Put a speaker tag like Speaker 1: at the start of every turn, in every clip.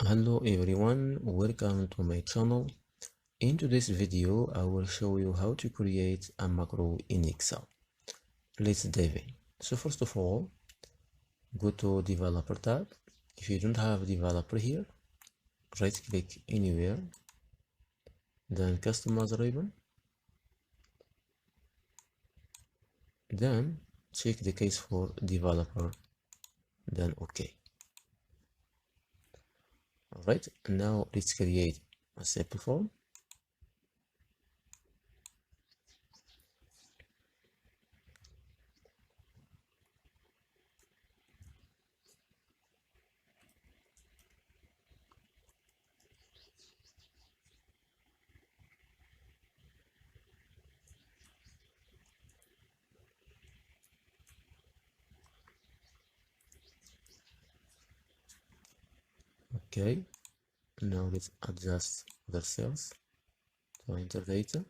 Speaker 1: Hello everyone, welcome to my channel. In today's video, I will show you how to create a macro in Excel. Let's dive in. So first of all, go to Developer tab. If you don't have Developer here, right click anywhere, then Customize ribbon, then check the case for Developer, then OK. Alright, now let's create a simple form. Okay, now let's adjust the cells to enter data.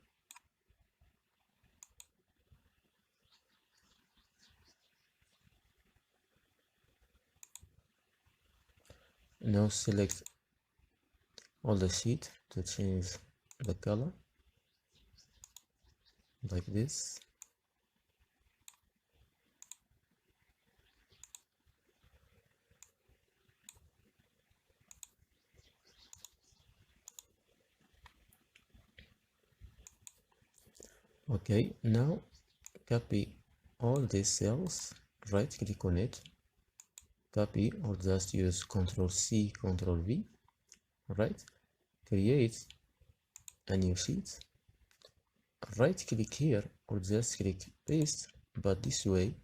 Speaker 1: Now select all the sheet to change the color like this. Okay, now copy all these cells, right click on it, copy, or just use Ctrl C, Ctrl V, right, create a new sheet, right click here or just click paste, but this way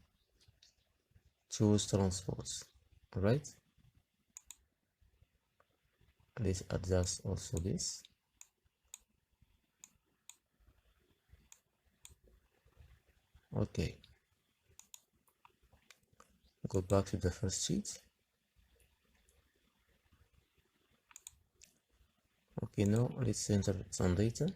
Speaker 1: choose transpose, right, let's adjust also this. Okay, go back to the first sheet. Okay, now let's enter some data.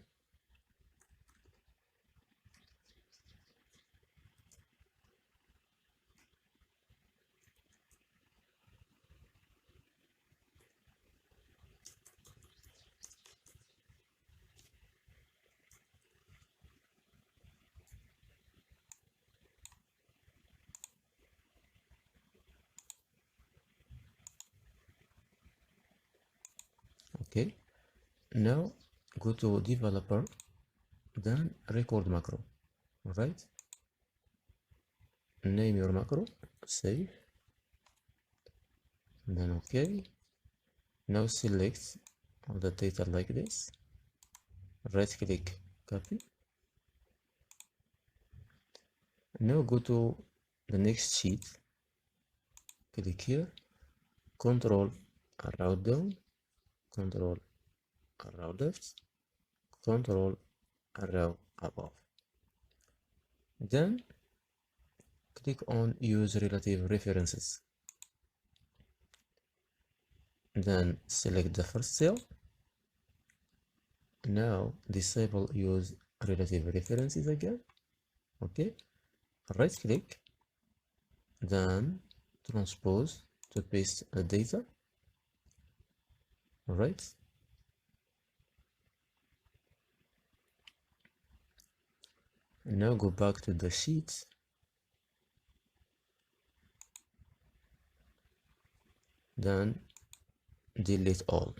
Speaker 1: Okay, now go to developer, then record macro, right, name your macro, save, then okay. Now select all the data like this, right click, copy. Now go to the next sheet, click here, control route down, control route left, control route above, then click on use relative references, then select the first cell. Now disable use relative references again. Okay, right click, then transpose to paste the data, right, now go back to the sheet, then delete all,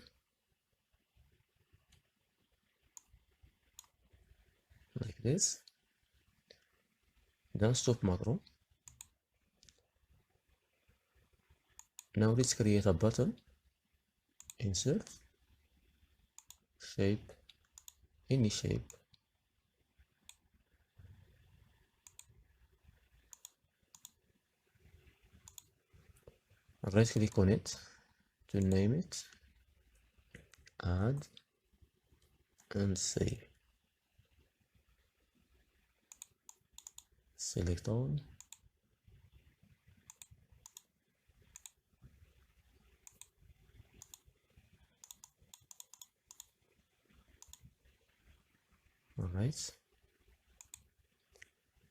Speaker 1: like this, then stop macro. Now let's create a button, insert, shape, any shape, right click on it to name it, add, and save, select all, alright.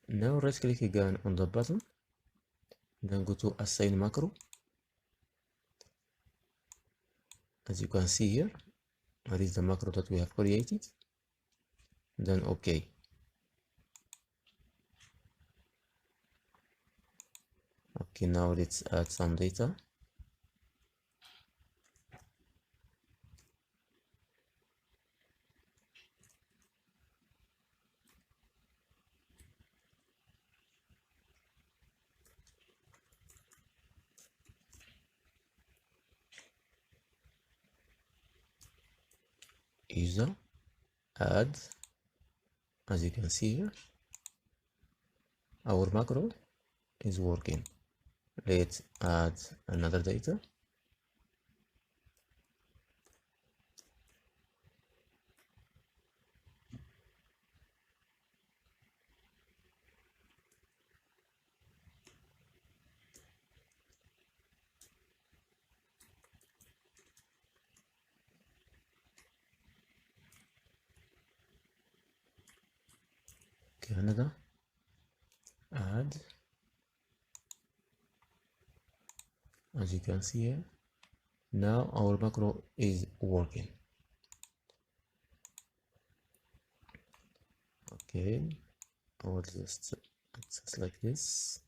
Speaker 1: Now right click again on the button, then go to assign macro, As you can see here, that is the macro that we have created. Then okay. Okay, now let's add some data. User, add. As you can see here, our macro is working. Let's add another data. Canada, add. As you can see here, now our macro is working. Okay, I will just access like this.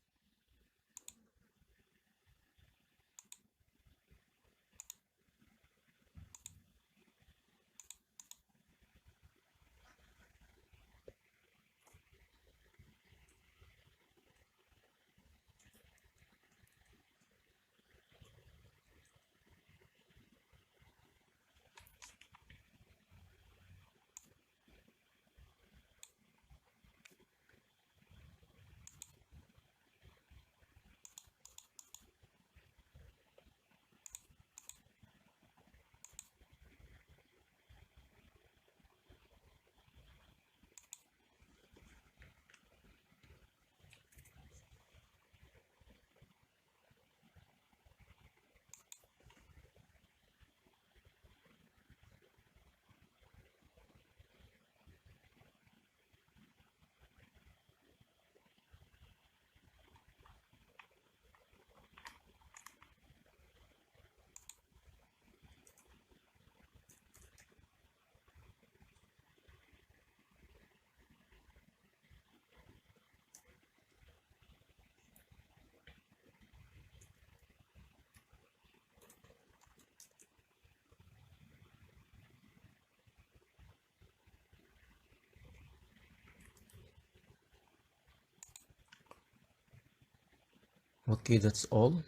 Speaker 1: Okay, that's all.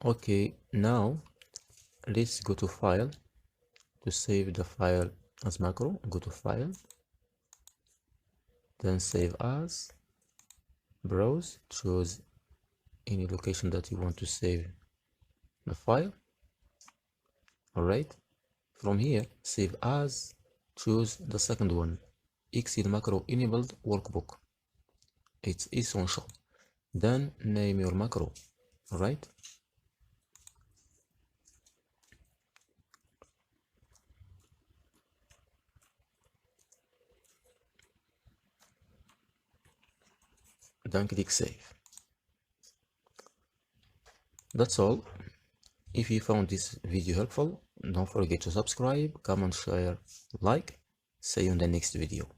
Speaker 1: Okay, now let's go to file to save the file as macro. Go to file, then save as, browse, choose any location that you want to save the file. All right, from here, save as, choose the second one, Excel macro enabled workbook. It's essential. Then name your macro. All right, then click save. That's all. If you found this video helpful, don't forget to subscribe, comment, share, like. See you in the next video.